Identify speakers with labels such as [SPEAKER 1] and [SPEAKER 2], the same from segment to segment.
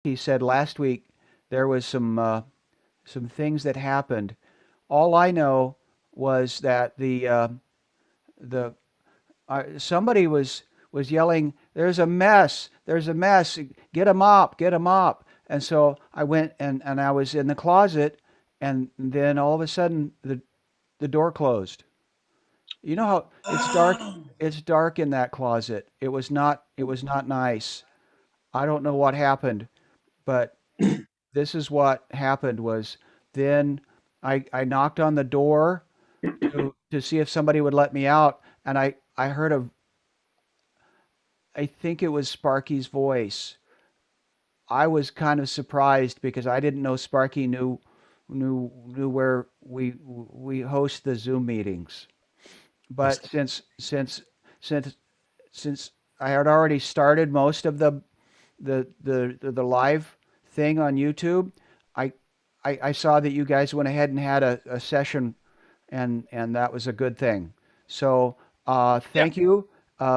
[SPEAKER 1] he said last week there was some things that happened. All I know was that the somebody was yelling, "There's a mess! There's a mess! Get a mop! Get a mop!" And so I went and I was in the closet, and then all of a sudden the door closed. You know how it's dark.
[SPEAKER 2] Oh,
[SPEAKER 1] It's dark in that closet. It was not nice. I don't know what happened, but this is what happened was then I knocked on the door to see if somebody would let me out, and I heard a I think it was Sparky's voice. I was kind of surprised because I didn't know Sparky knew where we host the Zoom meetings. But
[SPEAKER 3] Yes.
[SPEAKER 1] since since I had already started most of the live thing on YouTube, I, I saw that you guys went ahead and had a session, and that was a good thing. So
[SPEAKER 2] yeah.
[SPEAKER 1] thank you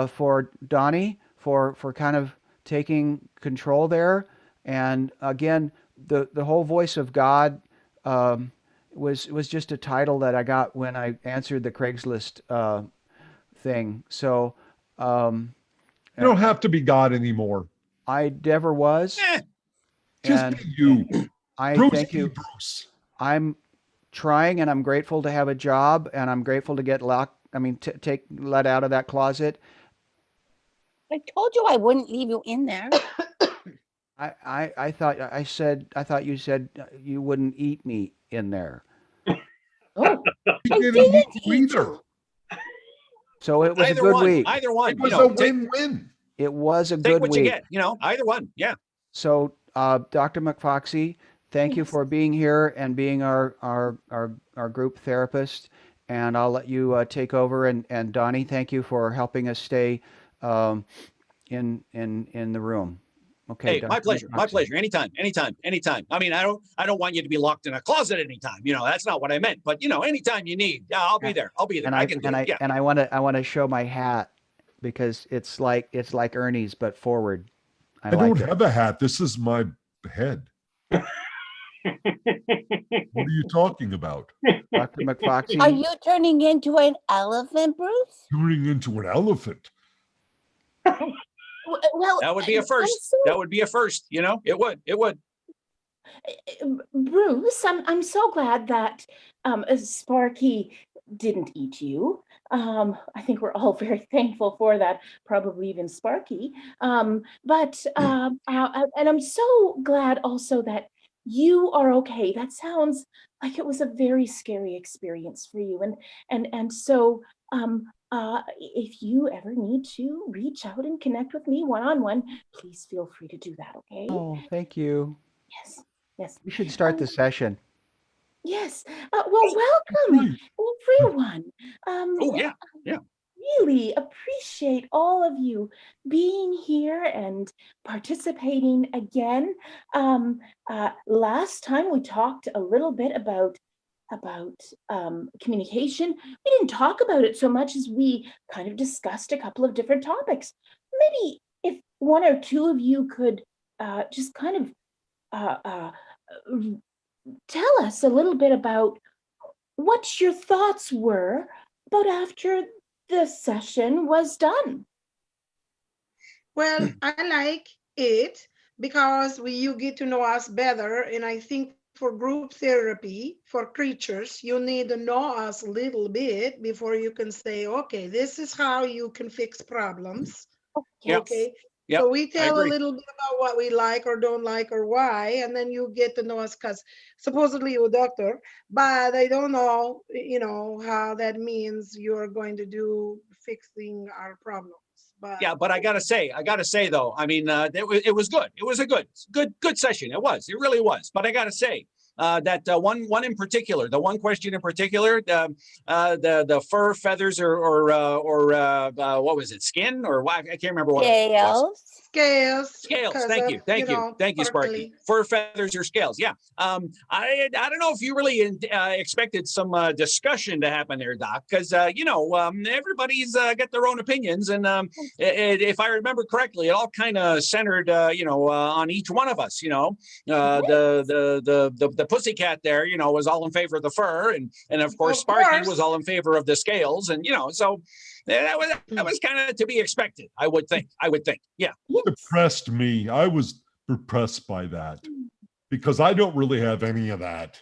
[SPEAKER 1] for Donnie for kind of taking control there. And again, the whole voice of God um, was just a title that I got when I answered the Craigslist thing. So um,
[SPEAKER 3] You don't have to be God anymore.
[SPEAKER 1] I never was,
[SPEAKER 2] Eh,
[SPEAKER 3] Just
[SPEAKER 1] and
[SPEAKER 3] be you.
[SPEAKER 1] I
[SPEAKER 3] Bruce
[SPEAKER 1] thank
[SPEAKER 3] be
[SPEAKER 1] you.
[SPEAKER 3] Bruce.
[SPEAKER 1] I'm trying, and I'm grateful to have a job, and I'm grateful to get locked. I mean, take let out of that closet.
[SPEAKER 4] I told you I wouldn't leave you in there.
[SPEAKER 1] I thought you said you wouldn't eat me in there.
[SPEAKER 4] Oh,
[SPEAKER 3] He
[SPEAKER 4] I
[SPEAKER 3] didn't eat
[SPEAKER 4] didn't
[SPEAKER 3] you
[SPEAKER 4] eat
[SPEAKER 3] either.
[SPEAKER 4] you.
[SPEAKER 1] So it was a
[SPEAKER 2] either
[SPEAKER 1] good
[SPEAKER 2] one,
[SPEAKER 1] week.
[SPEAKER 2] either one.
[SPEAKER 3] It was a win-win.
[SPEAKER 1] It was a
[SPEAKER 2] Take
[SPEAKER 1] good
[SPEAKER 2] what you
[SPEAKER 1] week.
[SPEAKER 2] get. Either one. Yeah.
[SPEAKER 1] So, Dr. McFoxy, thank you
[SPEAKER 4] Yes.
[SPEAKER 1] for being here and being our group therapist. And I'll let you take over. And Donnie, thank you for helping us stay um, in the room. Okay,
[SPEAKER 2] Hey, my
[SPEAKER 1] Dr.
[SPEAKER 2] pleasure. My
[SPEAKER 1] McFoxy.
[SPEAKER 2] pleasure. Anytime. Anytime. Anytime. I mean, I don't want you to be locked in a closet anytime. That's not what I meant. But anytime you need, yeah, I'll be
[SPEAKER 1] And
[SPEAKER 2] there. I'll be there.
[SPEAKER 1] and
[SPEAKER 2] I
[SPEAKER 1] I
[SPEAKER 2] can do
[SPEAKER 1] and
[SPEAKER 2] it.
[SPEAKER 1] I
[SPEAKER 2] Yeah.
[SPEAKER 1] and I want to show my hat because it's like Ernie's but forward. I
[SPEAKER 3] I don't
[SPEAKER 1] like it.
[SPEAKER 3] have a hat. This is my head. What are you talking about?
[SPEAKER 1] Dr.
[SPEAKER 4] Are
[SPEAKER 1] McFoxy,
[SPEAKER 4] you turning into an elephant, Bruce?
[SPEAKER 3] Turning into an elephant.
[SPEAKER 4] Well,
[SPEAKER 2] That would be a
[SPEAKER 4] I'm
[SPEAKER 2] first.
[SPEAKER 4] so
[SPEAKER 2] That would be a first. It would. It would.
[SPEAKER 5] Bruce, I'm so glad that Sparky didn't eat you. I think we're all very thankful for that, probably even Sparky. And I'm so glad also that you are okay. That sounds like it was a very scary experience for you. If you ever need to reach out and connect with me one on one, please feel free to do that. Okay?
[SPEAKER 1] oh, thank you.
[SPEAKER 5] Yes. Yes.
[SPEAKER 1] We should start the
[SPEAKER 5] Um,
[SPEAKER 1] session.
[SPEAKER 5] Yes. Well, welcome,
[SPEAKER 3] Right.
[SPEAKER 5] everyone.
[SPEAKER 2] Oh yeah. Yeah.
[SPEAKER 5] Really appreciate all of you being here and participating again. Last time we talked a little bit about communication. We didn't talk about it so much as we kind of discussed a couple of different topics. Maybe if one or two of you could just kind of uh, uh, tell us a little bit about what your thoughts were about after the session was done.
[SPEAKER 6] Well, I like it because you get to know us better. And I think for group therapy, for creatures, you need to know us a little bit before you can say, okay, this is how you can fix problems.
[SPEAKER 5] Oh,
[SPEAKER 2] Yep.
[SPEAKER 5] yes.
[SPEAKER 6] Okay.
[SPEAKER 2] Yep.
[SPEAKER 6] So we
[SPEAKER 2] I
[SPEAKER 6] tell a
[SPEAKER 2] agree.
[SPEAKER 6] little bit about what we like or don't like or why, and then you get to know us because supposedly you're a doctor, but I don't know, how that means you're going to do fixing our problems. But
[SPEAKER 2] Yeah, but I gotta say though, I mean, it was good. It was a good session. It was. It really was. But I gotta say that one in particular, the one question in particular, the fur, feathers, or what was it, skin, or what? I can't remember what it was.
[SPEAKER 4] Scales.
[SPEAKER 6] scales.
[SPEAKER 2] Scales.
[SPEAKER 6] 'Cause
[SPEAKER 2] Thank
[SPEAKER 6] of,
[SPEAKER 2] you. Thank you. Thank you, Sparky.
[SPEAKER 6] sparkly.
[SPEAKER 2] Fur, feathers, or scales. Yeah. I don't know if you really expected some discussion to happen there, Doc, because everybody's got their own opinions, and if I remember correctly, it all kind of centered, on each one of us. The pussycat there, was all in favor of the fur, and of course
[SPEAKER 6] Of
[SPEAKER 2] Sparky
[SPEAKER 6] course.
[SPEAKER 2] was all in favor of the scales, and so that was kind of to be expected. I would think. Yeah.
[SPEAKER 5] Yes.
[SPEAKER 3] Depressed me. I was depressed by that because I don't really have any of that.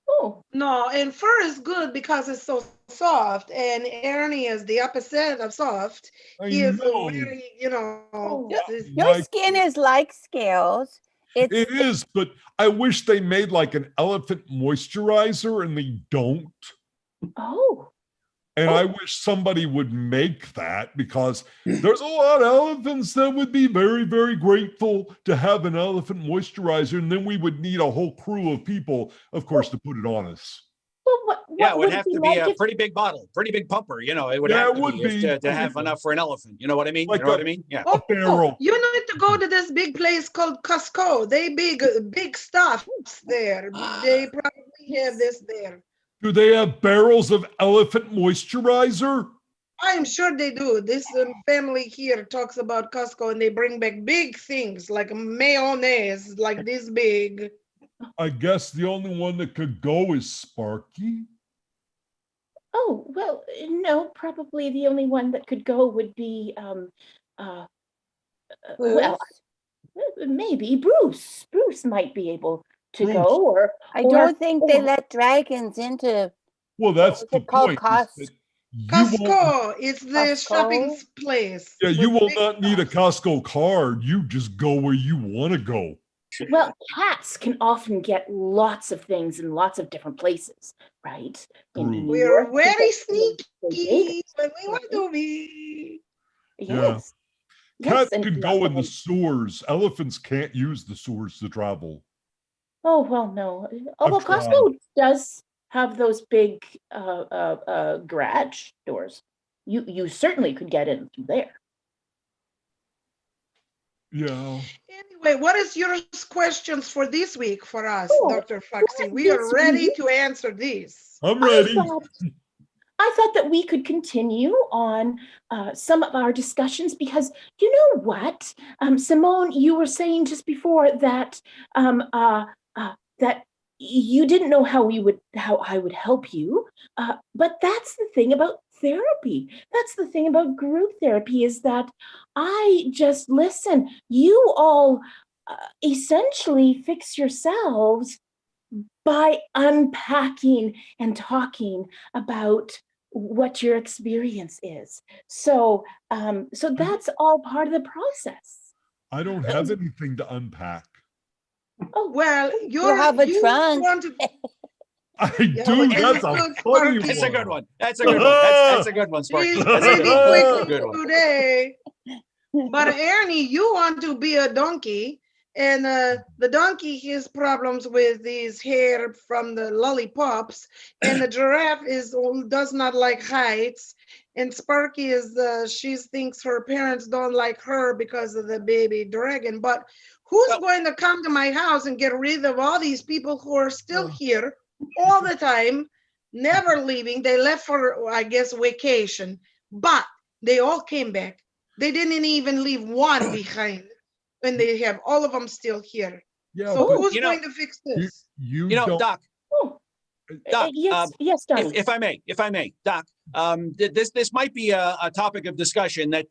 [SPEAKER 5] Oh,
[SPEAKER 6] No, and fur is good because it's so soft, and Ernie is the opposite of soft.
[SPEAKER 3] I
[SPEAKER 6] He is
[SPEAKER 3] know.
[SPEAKER 6] very,
[SPEAKER 5] Oh.
[SPEAKER 6] this-
[SPEAKER 4] Your
[SPEAKER 3] My-
[SPEAKER 4] skin is like scales.
[SPEAKER 3] It is, but I wish they made like an elephant moisturizer, and they don't.
[SPEAKER 5] oh,
[SPEAKER 3] And I wish somebody would make that, because there's a lot of elephants that would be very, very grateful to have an elephant moisturizer. And then we would need a whole crew of people, of course, to put it on us.
[SPEAKER 5] well, what
[SPEAKER 2] Yeah, it would have
[SPEAKER 5] be
[SPEAKER 2] to be
[SPEAKER 5] like
[SPEAKER 2] a
[SPEAKER 5] if-
[SPEAKER 2] pretty big bottle, pretty big pumper. It would
[SPEAKER 3] Yeah,
[SPEAKER 2] have
[SPEAKER 3] it
[SPEAKER 2] to
[SPEAKER 3] would
[SPEAKER 2] be,
[SPEAKER 3] be.
[SPEAKER 2] to have enough for an elephant. You know what I mean?
[SPEAKER 3] Like
[SPEAKER 2] You know what
[SPEAKER 3] a-
[SPEAKER 2] I mean? Yeah.
[SPEAKER 6] Oh,
[SPEAKER 3] barrel.
[SPEAKER 6] you need to go to this big place called Costco. They big stuff there. They probably have this there.
[SPEAKER 3] Do they have barrels of elephant moisturizer?
[SPEAKER 6] I'm sure they do. This family here talks about Costco, and they bring back big things like mayonnaise, like this big.
[SPEAKER 3] I guess the only one that could go is Sparky.
[SPEAKER 5] Oh, well, no, probably the only one that could go would be, well,
[SPEAKER 4] Bruce?
[SPEAKER 5] maybe Bruce. Bruce might be able to
[SPEAKER 3] Bruce.
[SPEAKER 5] go, or
[SPEAKER 4] I
[SPEAKER 5] or-
[SPEAKER 4] don't think they
[SPEAKER 5] or-
[SPEAKER 4] let dragons into.
[SPEAKER 3] Well, that's
[SPEAKER 4] was
[SPEAKER 3] the
[SPEAKER 4] it called
[SPEAKER 3] point. is that you won't,
[SPEAKER 6] Costco, it's the shopping
[SPEAKER 4] Costco?
[SPEAKER 6] place.
[SPEAKER 3] yeah, you
[SPEAKER 6] with
[SPEAKER 3] will
[SPEAKER 6] big
[SPEAKER 3] not need a
[SPEAKER 6] stuff.
[SPEAKER 3] Costco card. You just go where you want to go.
[SPEAKER 5] Well, cats can often get lots of things in lots of different places, right? In
[SPEAKER 3] True.
[SPEAKER 5] New
[SPEAKER 6] We're
[SPEAKER 5] York, they
[SPEAKER 6] very
[SPEAKER 5] get them in
[SPEAKER 6] sneaky
[SPEAKER 5] bodegas,
[SPEAKER 6] when we want
[SPEAKER 5] right?
[SPEAKER 6] to be.
[SPEAKER 5] Yes.
[SPEAKER 3] Cats
[SPEAKER 5] and
[SPEAKER 3] can
[SPEAKER 5] lots
[SPEAKER 3] go
[SPEAKER 5] of
[SPEAKER 3] in the
[SPEAKER 5] them-
[SPEAKER 3] sewers. Elephants can't use the sewers to travel.
[SPEAKER 5] Oh, well, no. Although
[SPEAKER 3] tried.
[SPEAKER 5] Costco does have those big garage doors. You certainly could get in through there.
[SPEAKER 3] Yeah.
[SPEAKER 6] Anyway, what is your questions for this week for us,
[SPEAKER 5] Oh,
[SPEAKER 6] Dr. Foxy?
[SPEAKER 5] for
[SPEAKER 6] We are
[SPEAKER 5] this
[SPEAKER 6] ready
[SPEAKER 5] week?
[SPEAKER 6] to answer this.
[SPEAKER 3] I'm ready.
[SPEAKER 5] I thought that we could continue on some of our discussions, because you know what, Simone, you were saying just before that that you didn't know how I would help you, but that's the thing about therapy. That's the thing about group therapy, is that I just listen. You all essentially fix yourselves by unpacking and talking about what your experience is. So that's all part of the process.
[SPEAKER 3] I don't have anything to unpack.
[SPEAKER 5] Oh,
[SPEAKER 6] Well,
[SPEAKER 4] You have a trunk.
[SPEAKER 6] want to,
[SPEAKER 3] I
[SPEAKER 6] Yeah,
[SPEAKER 3] do.
[SPEAKER 6] but
[SPEAKER 3] That's
[SPEAKER 6] it's
[SPEAKER 3] a
[SPEAKER 6] good,
[SPEAKER 3] funny
[SPEAKER 6] Sparky.
[SPEAKER 2] That's a good
[SPEAKER 3] one.
[SPEAKER 2] one. That's a good one. That's a good one, Sparky.
[SPEAKER 6] he's
[SPEAKER 2] That's a
[SPEAKER 6] pretty
[SPEAKER 2] good one. That's a
[SPEAKER 6] quick
[SPEAKER 2] good one.
[SPEAKER 6] today. But Ernie, you want to be a donkey, and the donkey has problems with his hair from the lollipops, and the giraffe does not like heights, and Sparky she thinks her parents don't like her because of the baby dragon. But who's
[SPEAKER 2] Well-
[SPEAKER 6] going to come to my house and get rid of all these people who are still here all the time, never leaving? They left for, I guess, vacation, but they all came back. They didn't even leave one behind, and they have all of them still here.
[SPEAKER 3] Yeah,
[SPEAKER 6] So
[SPEAKER 3] but
[SPEAKER 6] who's
[SPEAKER 2] you know,
[SPEAKER 6] going to fix this?
[SPEAKER 3] you
[SPEAKER 2] You know,
[SPEAKER 3] don't.
[SPEAKER 2] Doc,
[SPEAKER 5] oh,
[SPEAKER 2] Doc,
[SPEAKER 5] yes, darling.
[SPEAKER 2] if I may, Doc, this might be a topic of discussion that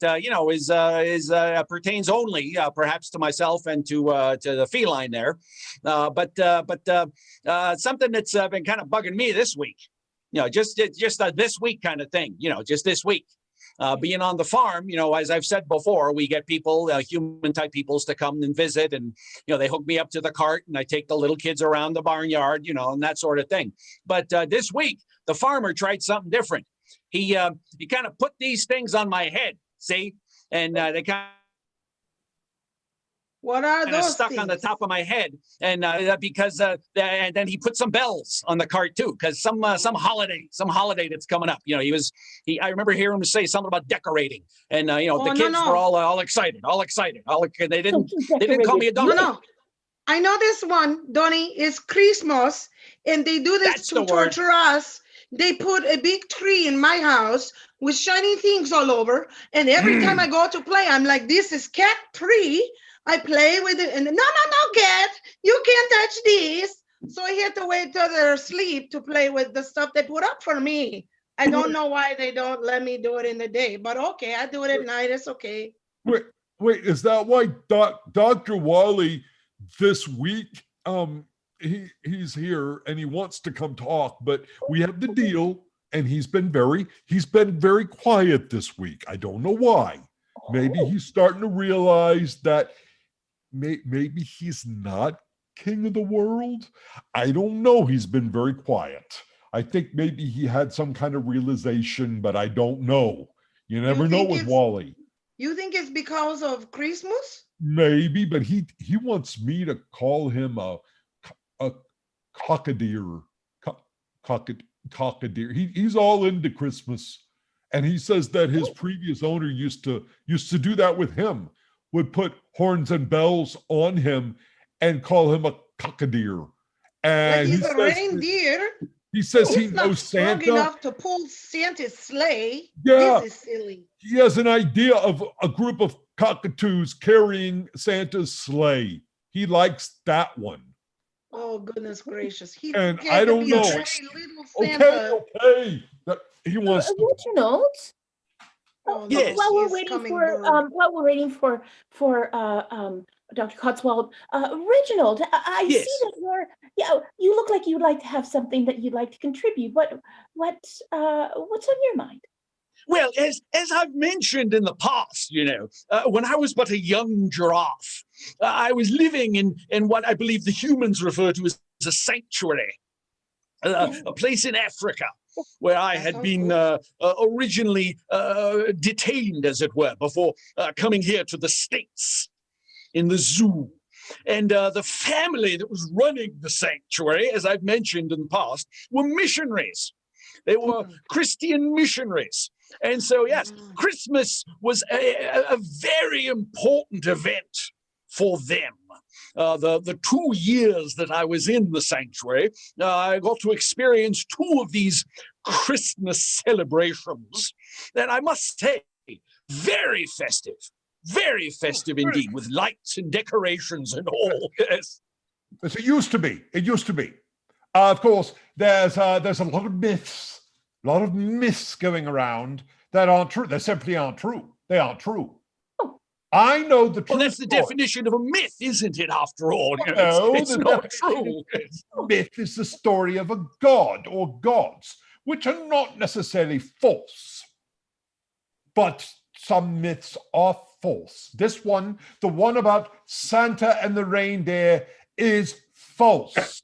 [SPEAKER 2] is pertains only perhaps to myself and to the feline there, but something that's been kind of bugging me this week. Just this week kind of thing. Just this week. Being on the farm, as I've said before, we get people, human type peoples, to come and visit, and they hook me up to the cart, and I take the little kids around the barnyard, and that sort of thing. But this week, the farmer tried something different. He kind of put these things on my head, see, and they kind
[SPEAKER 6] What are
[SPEAKER 2] kind of
[SPEAKER 6] those
[SPEAKER 2] stuck on the
[SPEAKER 6] things?
[SPEAKER 2] top of my head, and because and then he put some bells on the cart too, because some holiday that's coming up. You know, I remember hearing him say something about decorating, and you know,
[SPEAKER 6] Oh,
[SPEAKER 2] the
[SPEAKER 6] no,
[SPEAKER 2] kids were
[SPEAKER 6] no.
[SPEAKER 2] all excited, They
[SPEAKER 5] So he
[SPEAKER 2] didn't call me a
[SPEAKER 5] decorated.
[SPEAKER 6] No,
[SPEAKER 2] donkey.
[SPEAKER 6] no. I know this one, Donnie, is Christmas, and they do this
[SPEAKER 2] That's
[SPEAKER 6] to
[SPEAKER 2] the word.
[SPEAKER 6] torture us. They put a big tree in my house with shiny things all over, and every time I go to play, I'm like, this is cat tree. I play with it, and no, cat, you can't touch this. So I had to wait till they're asleep to play with the stuff they put up for me. I don't know why they don't let me do it in the day, but okay, I do it at night. It's okay.
[SPEAKER 3] Wait, is that why Dr. Wally this week, he's here and he wants to come talk, but we have the deal and he's been very quiet this week. I don't know why. Maybe he's starting to realize that maybe he's not king of the world. I don't know. He's been very quiet. I think maybe he had some kind of realization, but I don't know. You never know with Wally.
[SPEAKER 6] You think it's because of Christmas?
[SPEAKER 3] Maybe, but he wants me to call him a cockadeer. Cockadeer. He's all into Christmas. And he says that his previous owner used to do that with him, would put horns and bells on him and call him a cockadeer. And
[SPEAKER 6] Like he's a reindeer.
[SPEAKER 3] He says he
[SPEAKER 6] He's not
[SPEAKER 3] knows
[SPEAKER 6] strong
[SPEAKER 3] Santa.
[SPEAKER 6] enough to pull Santa's sleigh.
[SPEAKER 3] Yeah.
[SPEAKER 6] This is silly.
[SPEAKER 3] He has an idea of a group of cockatoos carrying Santa's sleigh. He likes that one.
[SPEAKER 6] Oh, goodness gracious.
[SPEAKER 3] And I don't know. Okay. That he wants to.
[SPEAKER 5] Reginald,
[SPEAKER 6] Oh,
[SPEAKER 2] Yes.
[SPEAKER 5] while we're
[SPEAKER 6] he's
[SPEAKER 5] waiting
[SPEAKER 6] coming
[SPEAKER 5] for
[SPEAKER 6] bird.
[SPEAKER 5] Dr. Cotswold, Reginald, I
[SPEAKER 2] Yes.
[SPEAKER 5] see that you look like you'd like to have something that you'd like to contribute. What's on your mind?
[SPEAKER 2] Well, as I've mentioned in the past, you know, when I was but a young giraffe, I was living in what I believe the humans refer to as a sanctuary, a place in Africa where I had been originally detained, as it were, before coming here to the States in the zoo. And the family that was running the sanctuary, as I've mentioned in the past, were missionaries. They were Christian missionaries. And so, yes, Christmas was a very important event for them. The 2 years that I was in the sanctuary, I got to experience 2 of these Christmas celebrations. And I must say, very festive indeed, with lights and decorations and all. Yes.
[SPEAKER 3] It used to be. It used to be. Of course, there's a lot of myths going around that aren't true. They simply aren't true. They aren't true. I know the truth.
[SPEAKER 2] Well, that's the definition of a myth, isn't it, after all? You know,
[SPEAKER 3] No,
[SPEAKER 2] it's
[SPEAKER 3] the
[SPEAKER 2] not
[SPEAKER 3] definition
[SPEAKER 2] true.
[SPEAKER 3] Myth is the story of a god or gods, which are not necessarily false. But some myths are false. This one, the one about Santa and the reindeer, is false.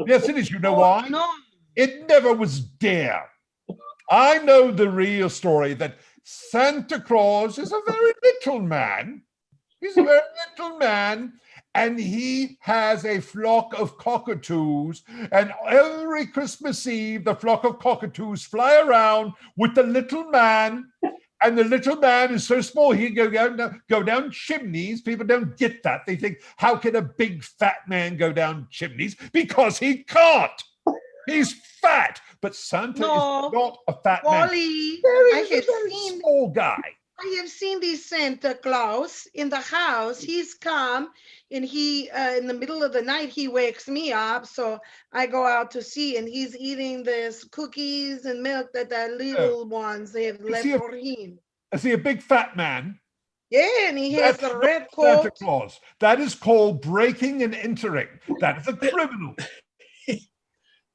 [SPEAKER 3] Yes, it is. You know why?
[SPEAKER 6] No.
[SPEAKER 3] It never was there. I know the real story that Santa Claus is a very little man. He's a very little man, and he has a flock of cockatoos. And every Christmas Eve, the flock of cockatoos fly around with the little man. And the little man is so small, he can go down chimneys. People don't get that. They think, how can a big fat man go down chimneys? Because he can't. He's fat. But Santa is not a fat man.
[SPEAKER 6] Wally,
[SPEAKER 3] He's a very small guy.
[SPEAKER 6] I have seen this Santa Claus in the house. He's come and he, in the middle of the night, he wakes me up. So I go out to see, and he's eating this cookies and milk that the little ones they have left for him.
[SPEAKER 3] Is he a big fat man?
[SPEAKER 6] Yeah, and he has
[SPEAKER 3] That's
[SPEAKER 6] the red
[SPEAKER 3] not Santa
[SPEAKER 6] coat.
[SPEAKER 3] Claus. That is called breaking and entering. That is a criminal.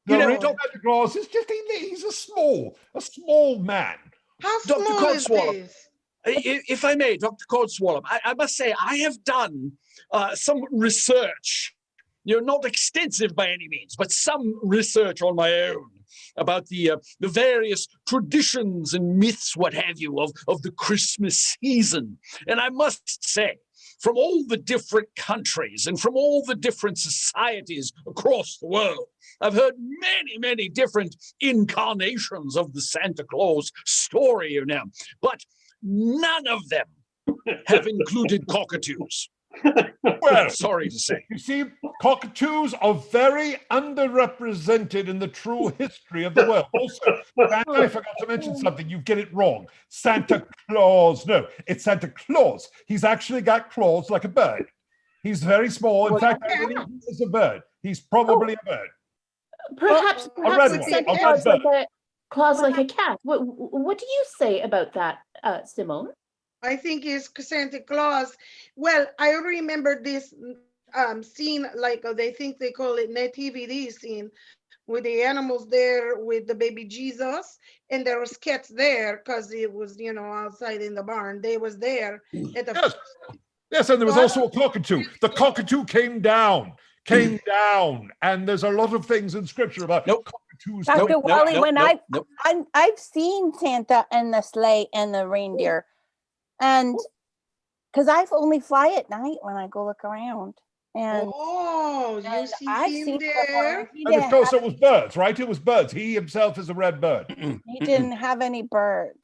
[SPEAKER 2] You know,
[SPEAKER 3] Santa Claus is just, he's a small man.
[SPEAKER 6] How
[SPEAKER 2] Dr.
[SPEAKER 6] small is
[SPEAKER 2] Codswallop.
[SPEAKER 6] this?
[SPEAKER 2] If I may, Dr. Codswallop, I must say I have done some research, you know, not extensive by any means, but some research on my own about the various traditions and myths, what have you, of the Christmas season. And I must say from all the different countries and from all the different societies across the world. I've heard many, many different incarnations of the Santa Claus story, you know, but none of them have included cockatoos.
[SPEAKER 3] Well,
[SPEAKER 2] Sorry to say.
[SPEAKER 3] you see, cockatoos are very underrepresented in the true history of the world. Also, Santa, I forgot to mention something. You get it wrong. Santa Claus. No, it's Santa Claus. He's actually got claws like a bird. He's very small. In fact, I believe he is a bird. He's probably a bird.
[SPEAKER 5] Perhaps
[SPEAKER 3] red
[SPEAKER 5] perhaps
[SPEAKER 3] one,
[SPEAKER 5] Santa
[SPEAKER 3] a red
[SPEAKER 5] Claus
[SPEAKER 3] bird.
[SPEAKER 5] like a claws like a cat. What do you say about that, Simone?
[SPEAKER 6] I think it's Santa Claus. Well, I remember this scene, like they think they call it nativity scene, with the animals there with the baby Jesus, and there was cats there because it was, you know, outside in the barn. They was there at the
[SPEAKER 3] Yes. Yes, and there was also a cockatoo. The cockatoo came down, and there's a lot of things in scripture about cockatoos.
[SPEAKER 4] Dr.
[SPEAKER 3] coming
[SPEAKER 4] Wally,
[SPEAKER 3] down.
[SPEAKER 4] when I've seen Santa and the sleigh and the reindeer, and because I only fly at night when I go look around, and
[SPEAKER 6] Oh, you
[SPEAKER 4] and
[SPEAKER 6] see
[SPEAKER 4] I've
[SPEAKER 6] him
[SPEAKER 4] seen
[SPEAKER 6] there?
[SPEAKER 4] he
[SPEAKER 3] And of
[SPEAKER 4] didn't
[SPEAKER 3] course,
[SPEAKER 4] have,
[SPEAKER 3] it was birds, right? It was birds. He himself is a red bird.
[SPEAKER 4] he didn't have any birds.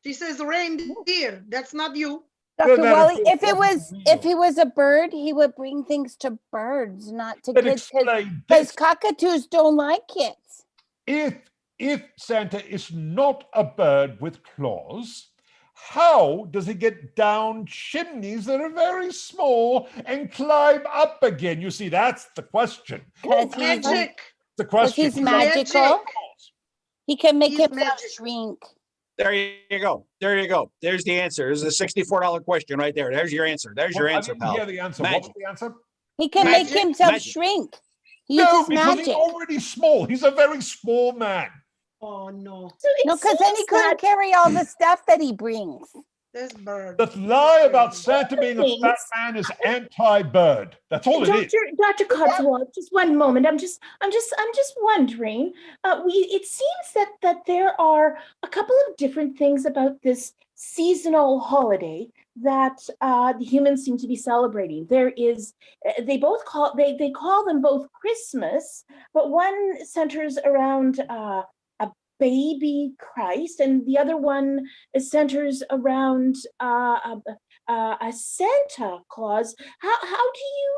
[SPEAKER 6] She says reindeer. That's not you.
[SPEAKER 3] Well,
[SPEAKER 4] Dr.
[SPEAKER 3] that, of
[SPEAKER 4] Wally,
[SPEAKER 3] course,
[SPEAKER 4] if it
[SPEAKER 3] wasn't
[SPEAKER 4] was if
[SPEAKER 3] real.
[SPEAKER 4] he was a bird, he would bring things to birds, not to
[SPEAKER 3] But
[SPEAKER 4] kids,
[SPEAKER 3] explain
[SPEAKER 4] because
[SPEAKER 3] this.
[SPEAKER 4] cockatoos don't like kids.
[SPEAKER 3] If Santa is not a bird with claws, how does he get down chimneys that are very small and climb up again? You see, that's the question.
[SPEAKER 4] Because he's
[SPEAKER 6] Magic.
[SPEAKER 3] The question.
[SPEAKER 4] he's
[SPEAKER 3] He's
[SPEAKER 4] magical.
[SPEAKER 6] magic.
[SPEAKER 4] He can make
[SPEAKER 6] He's
[SPEAKER 4] himself
[SPEAKER 6] magic.
[SPEAKER 4] shrink.
[SPEAKER 2] There you go. There you go. There's the answer. There's a $64 question right there. There's your answer. There's your
[SPEAKER 3] I
[SPEAKER 2] answer,
[SPEAKER 3] didn't
[SPEAKER 2] pal.
[SPEAKER 3] hear the answer.
[SPEAKER 2] Magic.
[SPEAKER 3] What was the answer?
[SPEAKER 4] He can make
[SPEAKER 6] Magic?
[SPEAKER 4] himself
[SPEAKER 2] Magic.
[SPEAKER 4] shrink. He
[SPEAKER 3] No,
[SPEAKER 4] uses
[SPEAKER 3] because
[SPEAKER 4] magic.
[SPEAKER 3] he's already small. He's a very small man.
[SPEAKER 6] Oh no,
[SPEAKER 5] So it
[SPEAKER 4] No, because then he
[SPEAKER 5] seems
[SPEAKER 4] couldn't
[SPEAKER 5] that
[SPEAKER 4] carry all the stuff that he brings.
[SPEAKER 6] this bird.
[SPEAKER 3] The lie about Santa being a fat
[SPEAKER 5] Things.
[SPEAKER 3] man is anti-bird. That's all it is.
[SPEAKER 5] Dr. Codswallop, just one moment. I'm just wondering. It seems that there are a couple of different things about this seasonal holiday that the humans seem to be celebrating. There is, they call them both Christmas, but one centers around a baby Christ, and the other one centers around a Santa Claus. How do you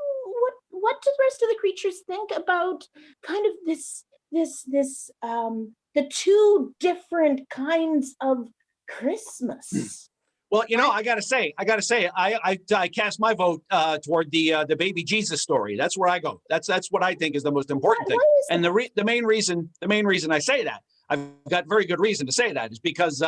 [SPEAKER 5] what do the rest of the creatures think about kind of this the two different kinds of Christmas?
[SPEAKER 2] Well, you know, I gotta say, I cast my vote toward the baby Jesus story. That's where I go. That's what I think is the most important thing.
[SPEAKER 5] Why is
[SPEAKER 2] And
[SPEAKER 5] that?
[SPEAKER 2] the main reason I say that, I've got very good reason to say that, is because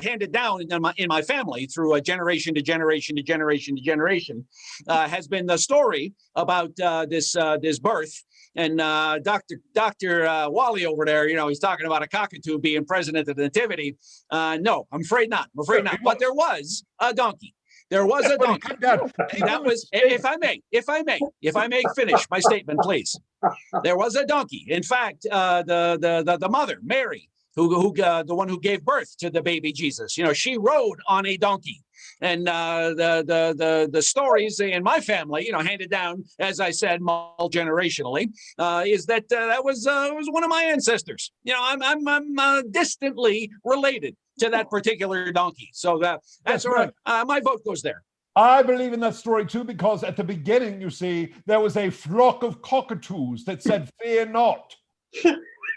[SPEAKER 2] handed down in my family through a generation to generation to generation to generation has been the story about this birth. And Dr. Wally over there, you know, he's talking about a cockatoo being president of the nativity. No, I'm afraid not. I'm afraid not. But there was a donkey. There was a donkey. That was, if I may finish my statement, please. There was a donkey. In fact, the mother, Mary, who the one who gave birth to the baby Jesus, you know, she rode on a donkey. And the stories in my family, you know, handed down, as I said, multi-generationally, is that was one of my ancestors. You know, I'm distantly related to that particular donkey. So that's where my vote goes there.
[SPEAKER 3] I believe in that story too, because at the beginning, you see, there was a flock of cockatoos that said, "Fear not."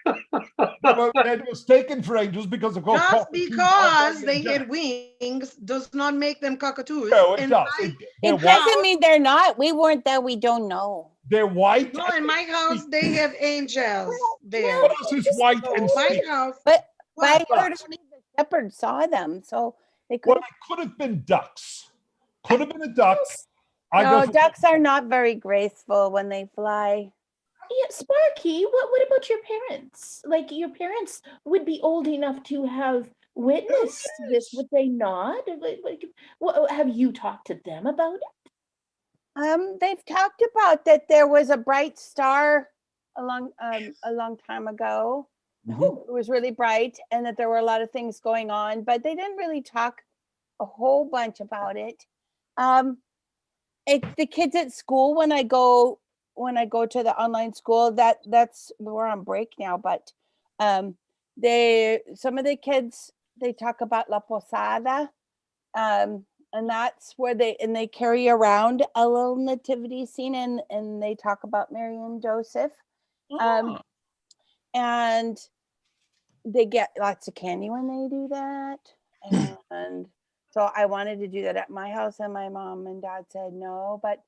[SPEAKER 3] It was taken for angels because, of course,
[SPEAKER 6] Just
[SPEAKER 3] cockatoos are
[SPEAKER 6] because
[SPEAKER 3] very
[SPEAKER 6] they had
[SPEAKER 3] angelic.
[SPEAKER 6] wings does not make them cockatoos.
[SPEAKER 3] No, it
[SPEAKER 6] In
[SPEAKER 3] does.
[SPEAKER 6] my-
[SPEAKER 3] They're
[SPEAKER 4] It
[SPEAKER 3] white.
[SPEAKER 4] doesn't mean they're not. We weren't there. We don't know.
[SPEAKER 3] They're white.
[SPEAKER 6] No, in my house they have angels there.
[SPEAKER 3] What else is white
[SPEAKER 6] So
[SPEAKER 3] and
[SPEAKER 6] my
[SPEAKER 3] sleek?
[SPEAKER 6] house.
[SPEAKER 4] But
[SPEAKER 6] Well,
[SPEAKER 4] I heard only the shepherds saw them, so they could.
[SPEAKER 3] Well, it could have been ducks. Could have been a duck. I
[SPEAKER 4] No,
[SPEAKER 3] go for
[SPEAKER 4] ducks are not very graceful when they fly.
[SPEAKER 5] Yeah, Sparky, what about your parents? Like, your parents would be old enough to have witnessed this, would they not? Have you talked to them about it?
[SPEAKER 4] They've talked about that there was a bright star a long time ago.
[SPEAKER 2] Mhm.
[SPEAKER 4] It was really bright, and that there were a lot of things going on, but they didn't really talk a whole bunch about it. the kids at school when I go to the online school, that's we're on break now, but some of the kids, they talk about La Posada, and that's where they carry around a little nativity scene, and they talk about Mary and Joseph,
[SPEAKER 2] Ah.
[SPEAKER 4] and they get lots of candy when they do that. And so I wanted to do that at my house, and my mom and dad said no, but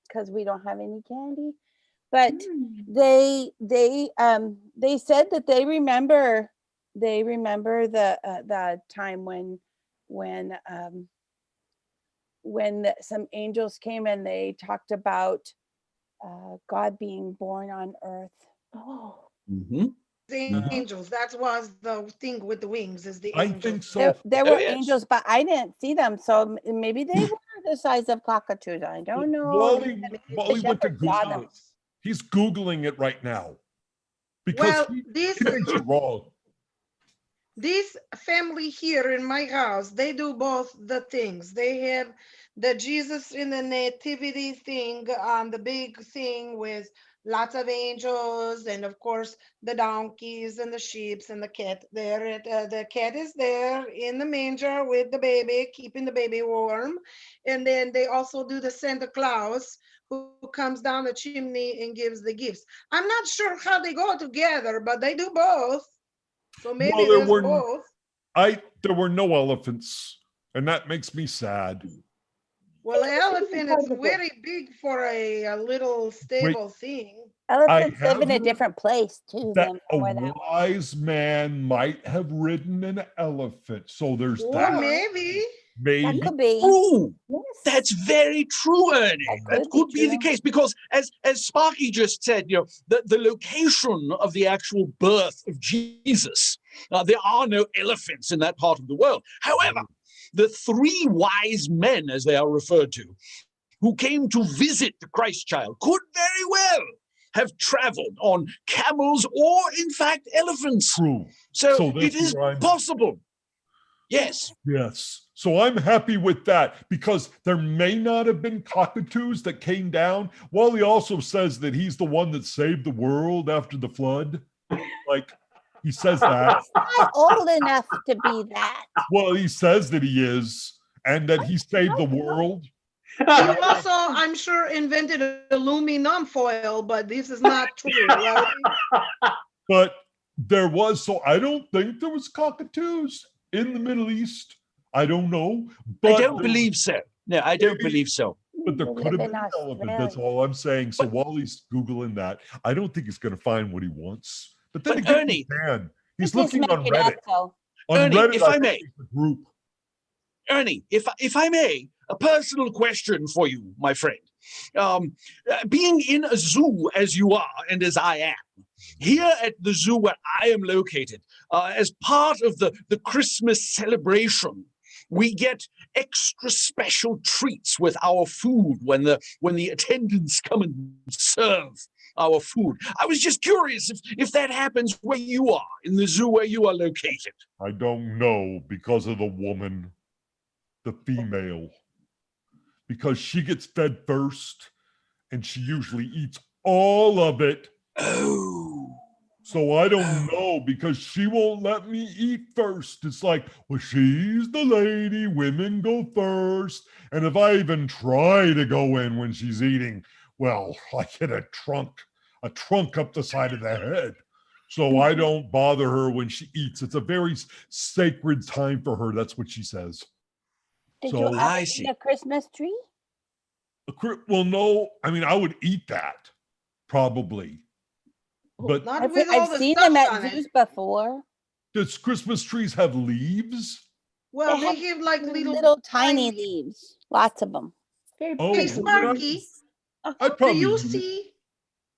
[SPEAKER 4] because we don't have any candy. But they said that they remember the time when some angels came and they talked about God being born on earth.
[SPEAKER 5] Oh,
[SPEAKER 2] Mhm.
[SPEAKER 6] The
[SPEAKER 2] Mhm.
[SPEAKER 6] angels. That was the thing with the wings, is the
[SPEAKER 3] I
[SPEAKER 6] angels.
[SPEAKER 3] think so.
[SPEAKER 4] There
[SPEAKER 2] Oh,
[SPEAKER 4] were
[SPEAKER 2] yes.
[SPEAKER 4] angels, but I didn't see them, so maybe they were the size of cockatoos. I don't know.
[SPEAKER 3] Wally
[SPEAKER 4] The
[SPEAKER 3] went to
[SPEAKER 4] shepherd saw them.
[SPEAKER 3] Google. He's Googling it right now because
[SPEAKER 6] Well,
[SPEAKER 3] he
[SPEAKER 6] this
[SPEAKER 3] thinks you're wrong.
[SPEAKER 6] this family here in my house, they do both the things. They have the Jesus in the nativity thing on the big thing with lots of angels, and of course the donkeys and the sheep and the cat there. The cat is there in the manger with the baby, keeping the baby warm. And then they also do the Santa Claus who comes down the chimney and gives the gifts. I'm not sure how they go together, but they do both. So maybe
[SPEAKER 3] Well,
[SPEAKER 6] there's both.
[SPEAKER 3] there were no elephants, and that makes me sad.
[SPEAKER 6] Well,
[SPEAKER 5] think it's
[SPEAKER 6] elephant,
[SPEAKER 5] part
[SPEAKER 6] it's
[SPEAKER 5] of it.
[SPEAKER 6] very big for a little stable thing.
[SPEAKER 4] Elephants
[SPEAKER 3] I
[SPEAKER 4] live in a
[SPEAKER 3] have
[SPEAKER 4] different place too
[SPEAKER 3] that
[SPEAKER 4] than
[SPEAKER 3] a
[SPEAKER 4] where that was.
[SPEAKER 3] wise man might have ridden an elephant. So there's
[SPEAKER 6] Or
[SPEAKER 3] that.
[SPEAKER 6] maybe.
[SPEAKER 4] That
[SPEAKER 3] Maybe.
[SPEAKER 4] could be.
[SPEAKER 2] True.
[SPEAKER 5] Yes.
[SPEAKER 2] That's very true, Ernie.
[SPEAKER 4] That
[SPEAKER 2] That
[SPEAKER 4] could
[SPEAKER 2] could
[SPEAKER 4] be
[SPEAKER 2] be the
[SPEAKER 4] true.
[SPEAKER 2] case because, as Sparky just said, the location of the actual birth of Jesus, there are no elephants in that part of the world. However, the three wise men, as they are referred to, who came to visit the Christ child, could very well have traveled on camels or, in fact, elephants.
[SPEAKER 3] True.
[SPEAKER 2] So
[SPEAKER 3] So
[SPEAKER 2] it
[SPEAKER 3] that's
[SPEAKER 2] is
[SPEAKER 3] where I'm
[SPEAKER 2] possible. Yes.
[SPEAKER 3] Yes. So I'm happy with that because there may not have been cockatoos that came down. Wally also says that he's the one that saved the world after the flood. Like he says that.
[SPEAKER 4] Not old enough to be that.
[SPEAKER 3] Well, he says that he is and that he saved the world.
[SPEAKER 6] He also, I'm sure, invented aluminum foil, but this is not true, right?
[SPEAKER 3] But there was, so I don't think there was cockatoos in the Middle East. I don't know. But
[SPEAKER 2] I don't believe so. No, I don't believe so.
[SPEAKER 3] But there
[SPEAKER 4] They
[SPEAKER 3] could
[SPEAKER 4] live
[SPEAKER 3] have
[SPEAKER 4] in
[SPEAKER 3] been an elephant. That's
[SPEAKER 4] Australia.
[SPEAKER 3] all I'm saying. So Wally's Googling that. I don't think he's going to find what he wants. But then
[SPEAKER 2] But
[SPEAKER 3] again,
[SPEAKER 2] Ernie-
[SPEAKER 3] he can. He's
[SPEAKER 4] Just
[SPEAKER 3] looking
[SPEAKER 4] make
[SPEAKER 3] on
[SPEAKER 4] it
[SPEAKER 3] Reddit.
[SPEAKER 4] echo.
[SPEAKER 3] On
[SPEAKER 2] Ernie,
[SPEAKER 3] Reddit,
[SPEAKER 2] if
[SPEAKER 3] I
[SPEAKER 2] I
[SPEAKER 3] think
[SPEAKER 2] may.
[SPEAKER 3] there's a group.
[SPEAKER 2] Ernie, if I may, a personal question for you, my friend. Being in a zoo as you are and as I am, here at the zoo where I am located, as part of the Christmas celebration, we get extra special treats with our food when the attendants come and serve our food. I was just curious if that happens where you are, in the zoo where you are located.
[SPEAKER 3] I don't know because of the woman, the female, because she gets fed first and she usually eats all of it.
[SPEAKER 2] Oh.
[SPEAKER 3] So I don't know because she won't let me eat first. It's like, well, she's the lady, women go first. And if I even try to go in when she's eating, well, I get a trunk up the side of the head. So I don't bother her when she eats. It's a very sacred time for her. That's what she says.
[SPEAKER 4] Did
[SPEAKER 3] So-
[SPEAKER 4] you ever
[SPEAKER 2] I
[SPEAKER 4] eat
[SPEAKER 2] see.
[SPEAKER 4] a Christmas tree?
[SPEAKER 3] Well, no, I mean, I would eat that probably. But
[SPEAKER 6] Not
[SPEAKER 4] I've,
[SPEAKER 6] with all
[SPEAKER 4] I've
[SPEAKER 6] the
[SPEAKER 4] seen
[SPEAKER 6] stuff
[SPEAKER 4] them at
[SPEAKER 6] on it.
[SPEAKER 4] zoos before.
[SPEAKER 3] does Christmas trees have leaves?
[SPEAKER 6] Well,
[SPEAKER 4] They
[SPEAKER 6] they
[SPEAKER 4] have
[SPEAKER 6] have like
[SPEAKER 4] Little tiny leaves, lots of them.
[SPEAKER 5] Very
[SPEAKER 3] Oh,
[SPEAKER 6] Hey,
[SPEAKER 5] pretty.
[SPEAKER 6] Sparky,
[SPEAKER 3] I'd
[SPEAKER 6] do
[SPEAKER 3] probably
[SPEAKER 6] you
[SPEAKER 3] eat it.
[SPEAKER 6] see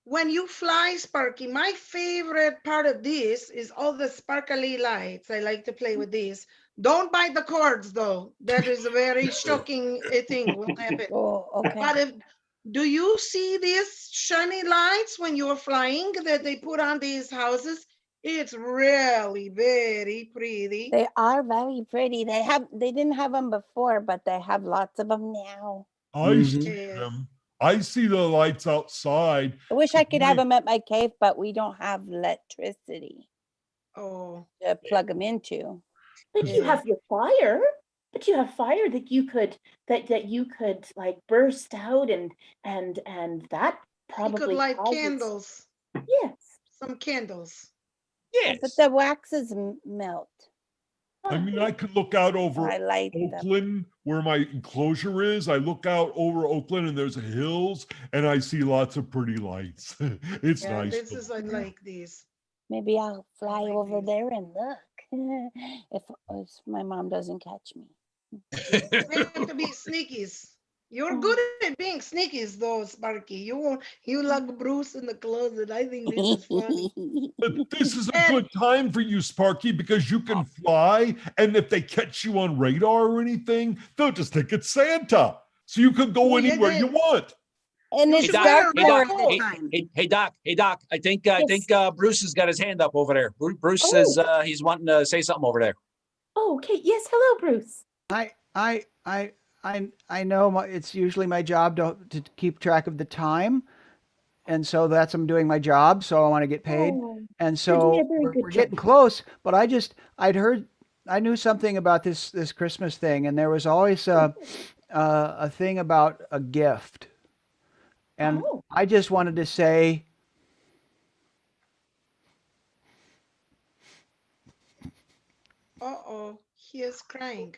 [SPEAKER 6] when you fly, Sparky? My favorite part of this is all the sparkly lights. I like to play with these. Don't bite the cords, though. That is a very shocking thing will happen.
[SPEAKER 4] Oh, okay.
[SPEAKER 6] But do you see these shiny lights when you're flying that they put on these houses? It's really very pretty.
[SPEAKER 4] They are very pretty. They didn't have them before, but they have lots of them now.
[SPEAKER 3] I see
[SPEAKER 6] Yes.
[SPEAKER 3] them. I see the lights outside.
[SPEAKER 4] I wish I could have
[SPEAKER 3] Right.
[SPEAKER 4] them at my cave, but we don't have electricity
[SPEAKER 6] Oh,
[SPEAKER 4] to plug them into.
[SPEAKER 5] But you
[SPEAKER 6] yeah.
[SPEAKER 5] have your fire. But you have fire that you could like burst out and that
[SPEAKER 6] You could
[SPEAKER 5] probably
[SPEAKER 6] light
[SPEAKER 5] causes
[SPEAKER 6] candles,
[SPEAKER 5] yes.
[SPEAKER 6] some candles.
[SPEAKER 4] Yeah, but
[SPEAKER 2] Yes.
[SPEAKER 4] the waxes melt.
[SPEAKER 3] I mean, I could look out
[SPEAKER 4] So
[SPEAKER 3] over
[SPEAKER 4] I light them.
[SPEAKER 3] Oakland where my enclosure is. I look out over Oakland and there's hills and I see lots of pretty lights. It's
[SPEAKER 6] Yeah,
[SPEAKER 3] nice.
[SPEAKER 6] this is like this.
[SPEAKER 4] Maybe I'll fly
[SPEAKER 6] like
[SPEAKER 4] over
[SPEAKER 6] this.
[SPEAKER 4] there and look if my mom doesn't catch me.
[SPEAKER 6] We have to be sneakies. You're good at being sneakies, though, Sparky. You like Bruce in the closet. I think this is funny.
[SPEAKER 3] But this is a
[SPEAKER 6] And-
[SPEAKER 3] good time for you, Sparky, because you can fly. And if they catch you on radar or anything, they'll just think it's Santa. So you can go
[SPEAKER 6] Oh, yeah,
[SPEAKER 3] anywhere you want.
[SPEAKER 4] And
[SPEAKER 6] You
[SPEAKER 4] it's
[SPEAKER 6] should
[SPEAKER 4] dark
[SPEAKER 6] wear
[SPEAKER 4] more
[SPEAKER 6] red
[SPEAKER 4] of the
[SPEAKER 6] coat.
[SPEAKER 4] time.
[SPEAKER 2] Hey, Doc. I think Bruce has got his hand up over there. Bruce
[SPEAKER 5] Oh.
[SPEAKER 2] says he's wanting to say something over there.
[SPEAKER 5] Oh, okay. Yes, hello, Bruce.
[SPEAKER 1] I know it's usually my job to keep track of the time, and so that's I'm doing my job, so I want to get paid,
[SPEAKER 5] Oh,
[SPEAKER 1] and
[SPEAKER 5] you're doing
[SPEAKER 1] so
[SPEAKER 5] a very good
[SPEAKER 1] we're getting
[SPEAKER 5] job.
[SPEAKER 1] close. But I knew something about this Christmas thing, and there was always a thing about a gift, and
[SPEAKER 5] Oh.
[SPEAKER 1] I just wanted to say.
[SPEAKER 6] Uh-oh, he is crying.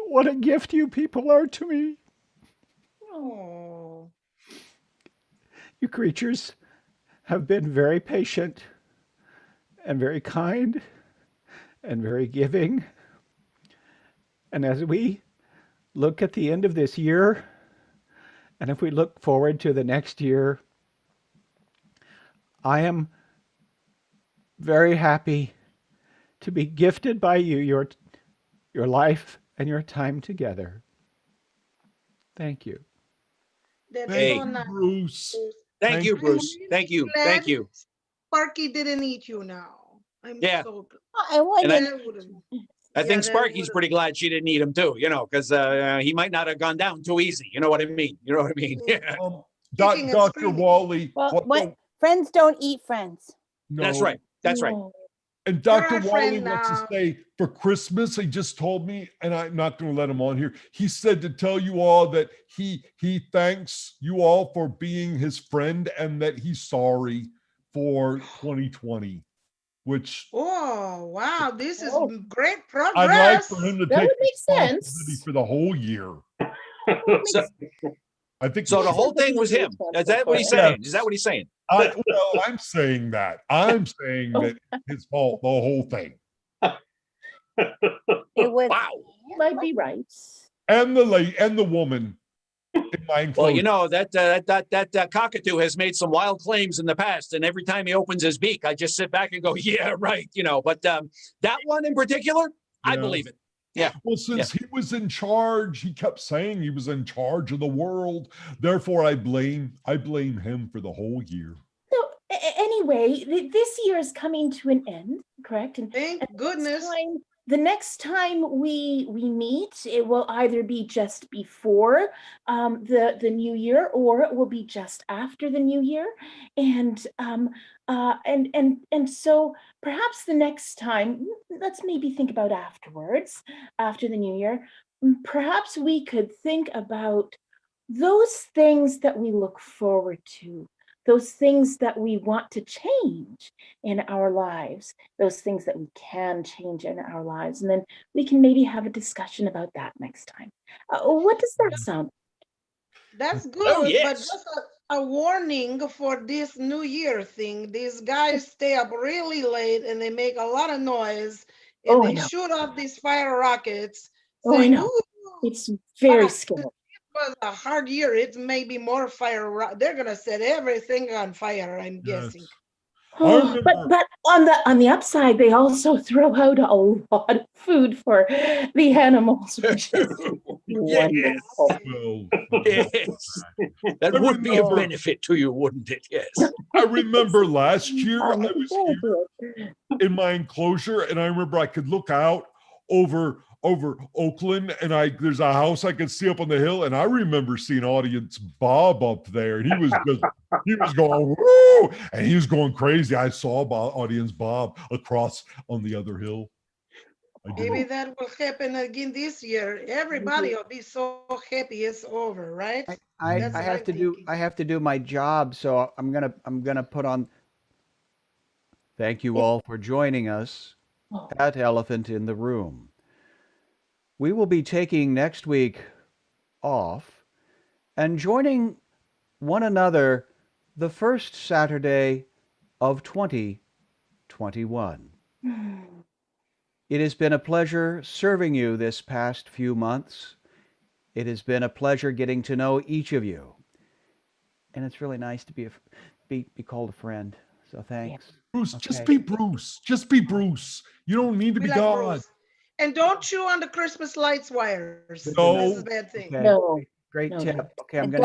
[SPEAKER 1] What a gift you people are to me.
[SPEAKER 6] Oh,
[SPEAKER 1] You creatures have been very patient and very kind and very giving. And as we look at the end of this year, and if we look forward to the next year, I am very happy to be gifted by you your life and your time together. Thank you.
[SPEAKER 6] that's
[SPEAKER 2] Hey.
[SPEAKER 6] so nice.
[SPEAKER 3] Bruce.
[SPEAKER 2] Thank you,
[SPEAKER 6] I'm
[SPEAKER 2] Bruce.
[SPEAKER 6] really
[SPEAKER 2] Thank you.
[SPEAKER 6] glad
[SPEAKER 2] Thank you.
[SPEAKER 6] Sparky didn't eat you now. I'm
[SPEAKER 2] Yeah.
[SPEAKER 6] so glad.
[SPEAKER 4] I wouldn't.
[SPEAKER 6] That would've-
[SPEAKER 2] I
[SPEAKER 6] Yeah,
[SPEAKER 2] think
[SPEAKER 6] that
[SPEAKER 2] Sparky's
[SPEAKER 6] would've-
[SPEAKER 2] pretty glad she didn't eat him too, because he might not have gone down too easy. You know what I mean? You know what I mean? Yeah.
[SPEAKER 6] Speaking of
[SPEAKER 3] Dr.
[SPEAKER 6] screaming.
[SPEAKER 3] Wally.
[SPEAKER 4] Well, friends don't eat friends.
[SPEAKER 2] That's
[SPEAKER 3] No.
[SPEAKER 2] right. That's right.
[SPEAKER 5] No.
[SPEAKER 3] And
[SPEAKER 6] You're
[SPEAKER 3] Dr.
[SPEAKER 6] our
[SPEAKER 3] Wally
[SPEAKER 6] friend
[SPEAKER 3] wants to
[SPEAKER 6] now.
[SPEAKER 3] say for Christmas, he just told me, and I'm not going to let him on here. He said to tell you all that he thanks you all for being his friend and that he's sorry for 2020, which
[SPEAKER 6] Oh, wow, this is
[SPEAKER 5] Oh.
[SPEAKER 6] great
[SPEAKER 3] I'd like
[SPEAKER 6] progress.
[SPEAKER 3] for him to
[SPEAKER 5] That
[SPEAKER 3] take
[SPEAKER 5] would make
[SPEAKER 3] responsibility
[SPEAKER 5] sense.
[SPEAKER 3] for the whole year.
[SPEAKER 2] So,
[SPEAKER 3] I think
[SPEAKER 2] so
[SPEAKER 3] we
[SPEAKER 2] the
[SPEAKER 3] should-
[SPEAKER 2] whole thing was him. Is that what he's saying? Is that what he's saying?
[SPEAKER 3] well, I'm saying that. I'm saying that his fault, the whole thing.
[SPEAKER 4] It was
[SPEAKER 2] Wow.
[SPEAKER 5] You might be right.
[SPEAKER 3] And the woman in my enclosure.
[SPEAKER 2] Well, you know that cockatoo has made some wild claims in the past, and every time he opens his beak, I just sit back and go, "Yeah, right." But that one in particular, I
[SPEAKER 3] Yeah.
[SPEAKER 2] believe it. Yeah.
[SPEAKER 3] Well, since he was in charge, he kept saying he was in charge of the world. Therefore, I blame him for the whole year.
[SPEAKER 5] So anyway, this year is coming to an end, correct? And
[SPEAKER 6] Thank goodness.
[SPEAKER 5] the next time we meet, it will either be just before the new year, or it will be just after the new year, and so perhaps the next time, let's maybe think about afterwards, after the new year, perhaps we could think about those things that we look forward to, those things that we want to change in our lives, those things that we can change in our lives. And then we can maybe have a discussion about that next time. What does that sound?
[SPEAKER 6] That's good,
[SPEAKER 2] yes.
[SPEAKER 6] but just a warning for this New Year thing. These guys stay up really late and they make a lot of noise and
[SPEAKER 5] Oh, I
[SPEAKER 6] they
[SPEAKER 5] know.
[SPEAKER 6] shoot off these fire rockets.
[SPEAKER 5] Oh, I
[SPEAKER 6] saying,
[SPEAKER 5] know.
[SPEAKER 6] "Ooh,
[SPEAKER 5] It's very
[SPEAKER 6] wow,
[SPEAKER 5] scary.
[SPEAKER 6] It was a hard year. It's maybe more fire. They're gonna set everything on fire, I'm
[SPEAKER 3] Yes.
[SPEAKER 6] guessing."
[SPEAKER 5] Oh, but
[SPEAKER 3] remember-
[SPEAKER 5] on the upside, they also throw out a lot of food for the animals, which is wonderful.
[SPEAKER 3] Well,
[SPEAKER 2] Yes. That
[SPEAKER 3] I
[SPEAKER 2] would be a
[SPEAKER 3] remember-
[SPEAKER 2] benefit to you, wouldn't it? Yes.
[SPEAKER 3] I remember last year I
[SPEAKER 5] I'm
[SPEAKER 3] was here
[SPEAKER 5] excited.
[SPEAKER 3] in my enclosure, and I remember I could look out over over Oakland, and there's a house I could see up on the hill, and I remember seeing Audience Bob up there, and he was going woo, and he was going crazy. I saw Audience Bob across on the other hill.
[SPEAKER 6] Maybe that will happen again this year. Everybody will be so happy it's over, right?
[SPEAKER 1] I
[SPEAKER 6] That's what
[SPEAKER 1] have
[SPEAKER 6] I'm
[SPEAKER 1] to do
[SPEAKER 6] thinking.
[SPEAKER 1] I have to do my job, so I'm gonna put on. Thank you all for joining us
[SPEAKER 5] Oh.
[SPEAKER 1] at Elephant in the Room. We will be taking next week off and joining one another the first Saturday of 2021. It has been a pleasure serving you this past few months. It has been a pleasure getting to know each of you. And it's really nice to be called a friend. So thanks.
[SPEAKER 3] Bruce,
[SPEAKER 1] Okay.
[SPEAKER 3] just be Bruce. Just be Bruce. You don't need to
[SPEAKER 6] Be
[SPEAKER 3] be
[SPEAKER 6] like
[SPEAKER 3] God.
[SPEAKER 6] Bruce. And don't chew on the Christmas lights wires.
[SPEAKER 3] No.
[SPEAKER 6] That's a bad thing.
[SPEAKER 1] Okay.
[SPEAKER 5] No.
[SPEAKER 1] Great
[SPEAKER 5] No,
[SPEAKER 1] tip.
[SPEAKER 5] don't.
[SPEAKER 1] Okay, I'm
[SPEAKER 5] And
[SPEAKER 1] gonna